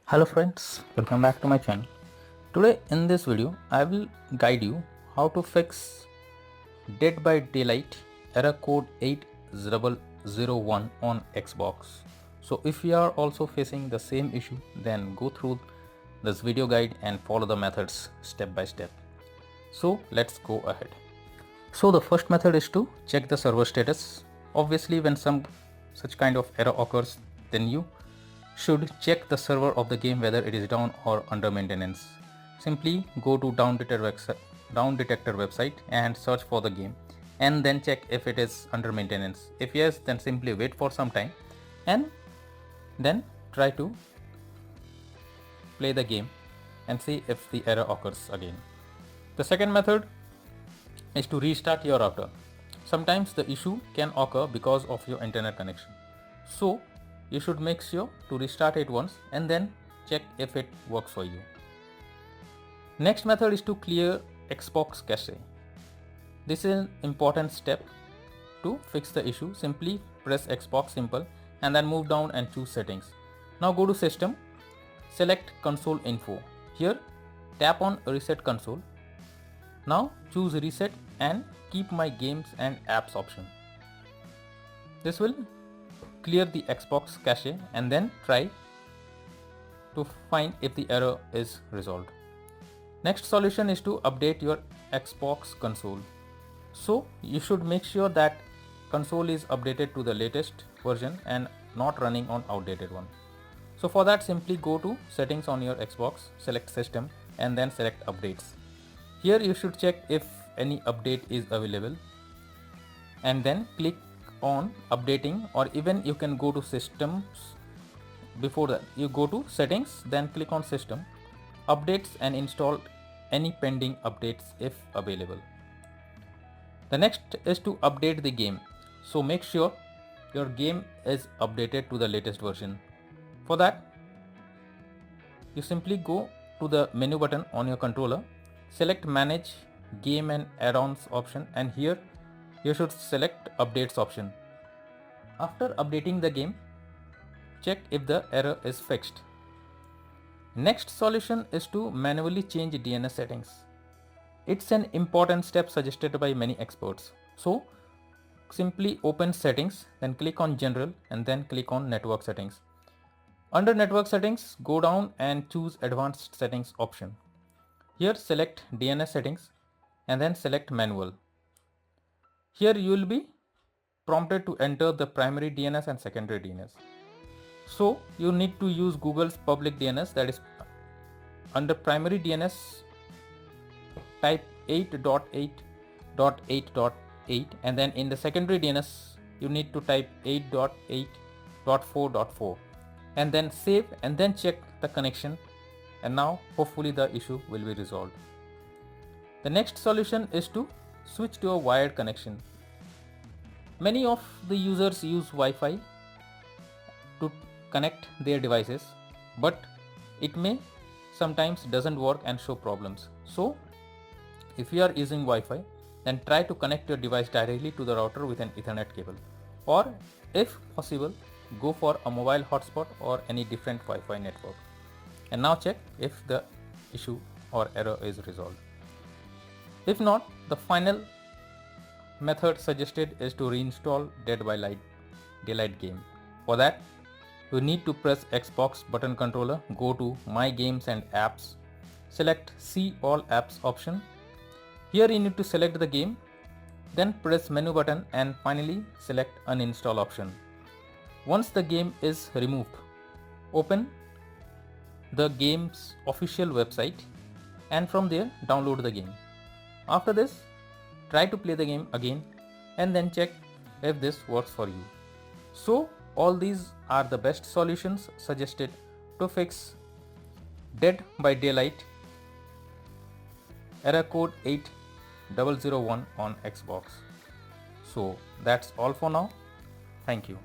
Hello friends, welcome back to my channel. Today in this video, I will guide you how to fix Dead by Daylight error code 8001 on Xbox. So if you are also facing the same issue, then go through this video guide and follow the methods step by step. So let's go ahead. So the first method is to check the server status. Obviously when some such kind of error occurs, then you should check the server of the game whether it is down or under maintenance. Simply go to Down Detector website and search for the game and then check if it is under maintenance. If yes, then simply wait for some time and then try to play the game and see if the error occurs again. The second method is to restart your router. Sometimes the issue can occur because of your internet connection. So you should make sure to restart it once and then check if it works for you. Next method is to clear Xbox cache. This is an important step to fix the issue. Simply press Xbox simple and then move down and choose settings. Now go to system, select console info. Here tap on reset console. Now choose reset and keep my games and apps option. This will clear the Xbox cache and then try to find if the error is resolved. Next solution is to update your Xbox console. So you should make sure that console is updated to the latest version and not running on outdated one. So for that, simply go to settings on your Xbox, select system and then select updates. Here you should check if any update is available and then click on updating, or even you can go to systems. Before that you go to settings, then click on system, updates and install any pending updates if available. The next is to update the game. So make sure your game is updated to the latest version. For that you simply go to the menu button on your controller, select manage game and add-ons option, and here you should select updates option. After updating the game, check if the error is fixed. Next solution is to manually change DNS settings. It's an important step suggested by many experts. So simply open settings, then click on general and then click on network settings. Under network settings, go down and choose advanced settings option. Here select DNS settings and then select manual. Here you will be prompted to enter the primary DNS and secondary DNS. So you need to use Google's public DNS, that is under primary DNS type 8.8.8.8, and then in the secondary DNS you need to type 8.8.4.4 and then save and then check the connection, and now hopefully the issue will be resolved. The next solution is to switch to a wired connection. Many of the users use Wi-Fi to connect their devices, but it may sometimes doesn't work and show problems. So if you are using Wi-Fi, then try to connect your device directly to the router with an Ethernet cable, or if possible go for a mobile hotspot or any different Wi-Fi network, and now check if the issue or error is resolved. If not, the final method suggested is to reinstall Dead by Daylight game. For that you need to press Xbox button controller, go to My Games and Apps, select See All Apps option. Here you need to select the game, then press menu button and finally select Uninstall option. Once the game is removed, open the game's official website and from there download the game. After this, try to play the game again and then check if this works for you. So all these are the best solutions suggested to fix Dead by Daylight error code 8001 on Xbox. So that's all for now. Thank you.